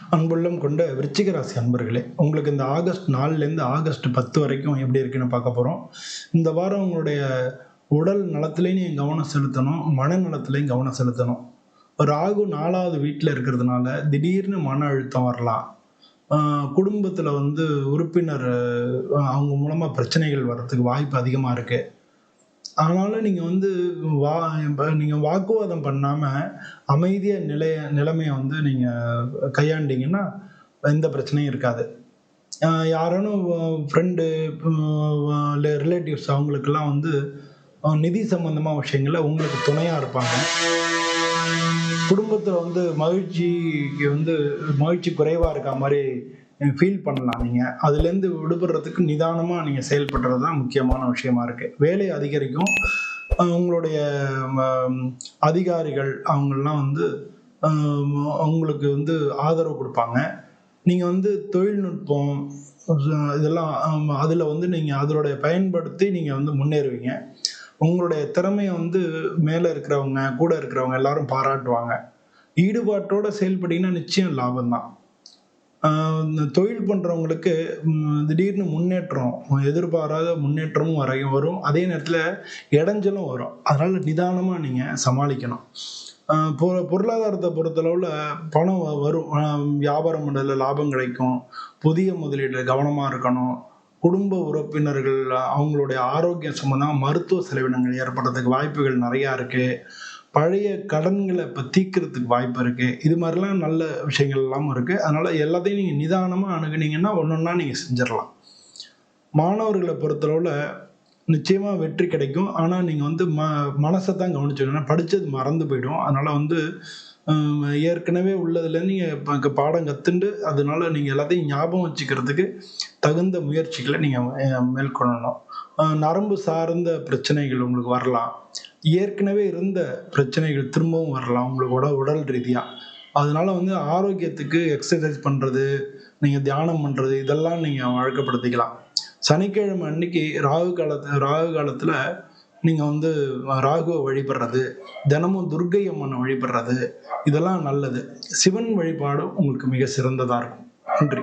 அன்புள்ளம் கொண்ட விருச்சிக ராசி அன்பர்களே, உங்களுக்கு இந்த ஆகஸ்ட் 4லேருந்து ஆகஸ்ட் 10 வரைக்கும் எப்படி இருக்குன்னு பார்க்க போறோம். இந்த வாரம் உங்களுடைய உடல் நலத்திலேயும் நீங்க கவனம் செலுத்தணும், மனநலத்திலேயும் கவனம் செலுத்தணும். ராகு 4வது வீட்ல இருக்கிறதுனால திடீர்னு மன அழுத்தம் வரலாம். ஆ குடும்பத்தில வந்து உறுப்பினர் அவங்க மூலமா பிரச்சனைகள் வர்றதுக்கு வாய்ப்பு அதிகமா இருக்கு. ஆனாலும் நீங்க வந்து வா இப்ப நீங்க வாக்குவாதம் பண்ணாம, அமைதியா நிலைமைய வந்து நீங்க கையாண்டீங்கன்னா, எந்த பிரச்சனையும் இருக்காது. யாரேனும் ஃப்ரெண்டு ரிலேட்டிவ்ஸ் அவங்களுக்கெல்லாம் வந்து நிதி சம்பந்தமா விஷயங்கள்ல உங்களுக்கு துணையா இருப்பாங்க. குடும்பத்துல வந்து மகிழ்ச்சிக்கு வந்து மகிழ்ச்சி குறைவா இருக்கா மாரி ஃபீல் பண்ணலாம் நீங்க. அதுலேருந்து விடுபடுறதுக்கு நிதானமா நீங்க செயல்படுறது தான் முக்கியமான விஷயமா இருக்கு. வேலை அதிகரிக்கும். உங்களுடைய ம அதிகாரிகள் அவங்கலாம் வந்து அ உங்களுக்கு வந்து ஆதரவு குடுப்பாங்க. நீங்க வந்து தொழில்நுட்பம் இதெல்லாம் அதுல வந்து நீங்க அதனுடைய பயன்படுத்தி நீங்க வந்து முன்னேறுவீங்க. உங்களுடைய திறமைய வந்து மேல இருக்கிறவங்க, கூட இருக்கிறவங்க எல்லாரும் பாராட்டுவாங்க. ஈடுபாட்டோட செயல்பட்டீங்கன்னா நிச்சயம் லாபம் தான். ஆ இந்த தொழில் பண்றவங்களுக்கு திடீர்னு முன்னேற்றம், எதிர்பாராத முன்னேற்றமும் வரும். அதே நேரத்துல இடைஞ்சலும் வரும். அதனால நிதானமா நீங்க சமாளிக்கணும். பொருளாதாரத்த பொறுத்தளவுல பணம் வரும். வியாபாரம் பண்றதுல லாபம் கிடைக்கும். புதிய முதலீடுல கவனமா இருக்கணும். குடும்ப உறுப்பினர்கள் அவங்களுடைய ஆரோக்கியம் சம்பந்தமா மருத்துவ செலவினங்கள் ஏற்படுறதுக்கு வாய்ப்புகள் நெறையா இருக்கு. பழைய கடன்கள இப்ப தீர்க்கிறதுக்கு வாய்ப்பு இருக்கு. இது மாரிலாம் நல்ல விஷயங்கள் எல்லாமும் இருக்கு. அதனால எல்லாத்தையும் நீங்க நிதானமா அணுகுனீங்கன்னா, ஒண்ணொன்னா நீங்க செஞ்சிரலாம். மாணவர்கள பொறுத்தளவுல நிச்சயமா வெற்றி கிடைக்கும். ஆனா, நீங்க வந்து மனச தான் கவனிச்சுக்கணும். ஏன்னா படிச்சது மறந்து போயிடும். அதனால வந்து ஏற்கனவே உள்ளதுலேருந்து நீங்க பாடம் கத்துண்டு, அதனால நீங்க எல்லாத்தையும் ஞாபகம் வச்சுக்கிறதுக்கு தகுந்த முயற்சிகள நீங்க மேற்கொள்ளணும். நரம்பு சார்ந்த பிரச்சனைகள் உங்களுக்கு வரலாம். ஏற்கனவே இருந்த பிரச்சனைகள் திரும்பவும் வரலாம் உங்களோட உடல் ரீதியா. அதனால வந்து ஆரோக்கியத்துக்கு எக்ஸர்சைஸ் பண்றது, நீங்க தியானம் பண்றது இதெல்லாம் நீங்க வழக்கப்படுத்திக்கலாம். சனிக்கிழமை அன்னைக்கு ராகு காலத்துல நீங்க வந்து ராகுவ வழிபடுறது, தினமும் துர்க்கை அம்மன வழிபடுறது இதெல்லாம் நல்லது. சிவன் வழிபாடும் உங்களுக்கு மிக சிறந்ததா இருக்கும். நன்றி.